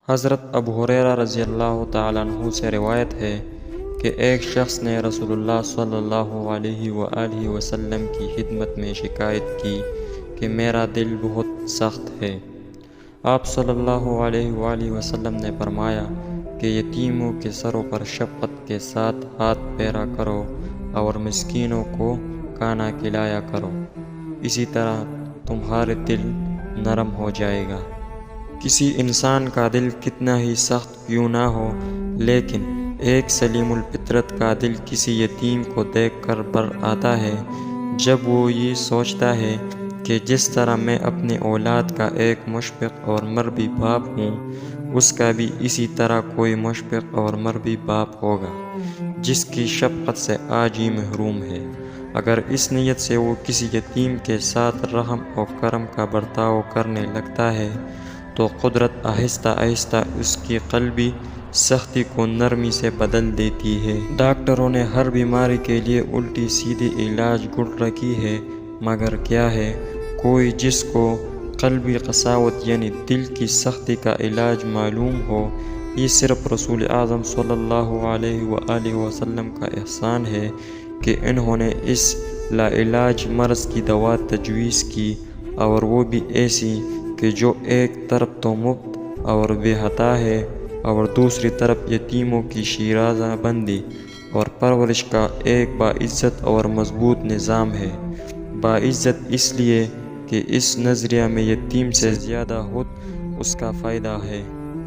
حضرت ابو ہریرہ رضی اللہ تعالیٰ عنہ سے روایت ہے کہ ایک شخص نے رسول اللہ صلی اللہ علیہ وآلہ وسلم کی خدمت میں شکایت کی کہ میرا دل بہت سخت ہے۔ آپ صلی اللہ علیہ وآلہ وسلم نے فرمایا کہ یتیموں کے سروں پر شفقت کے ساتھ ہاتھ پھیرا کرو اور مسکینوں کو کھانا کھلایا کرو، اسی طرح تمہارا دل نرم ہو جائے گا۔ کسی انسان کا دل کتنا ہی سخت کیوں نہ ہو، لیکن ایک سلیم الفطرت کا دل کسی یتیم کو دیکھ کر بھر آتا ہے جب وہ یہ سوچتا ہے کہ جس طرح میں اپنی اولاد کا ایک مشفق اور مربی باپ ہوں، اس کا بھی اسی طرح کوئی مشفق اور مربی باپ ہوگا جس کی شفقت سے آج ہی محروم ہے۔ اگر اس نیت سے وہ کسی یتیم کے ساتھ رحم و کرم کا برتاؤ کرنے لگتا ہے تو قدرت آہستہ آہستہ اس کی قلبی سختی کو نرمی سے بدل دیتی ہے۔ ڈاکٹروں نے ہر بیماری کے لیے الٹی سیدھی علاج گھڑ رکھی ہے، مگر کیا ہے کوئی جس کو قلبی قساوت یعنی دل کی سختی کا علاج معلوم ہو؟ یہ صرف رسول اعظم صلی اللہ علیہ وآلہ وسلم کا احسان ہے کہ انہوں نے اس لاعلاج مرض کی دوا تجویز کی، اور وہ بھی ایسی کہ جو ایک طرف تو مفت اور بے حتا ہے اور دوسری طرف یتیموں کی شیرازہ بندی اور پرورش کا ایک باعزت اور مضبوط نظام ہے۔ باعزت اس لیے کہ اس نظریہ میں یتیم سے زیادہ خود اس کا فائدہ ہے۔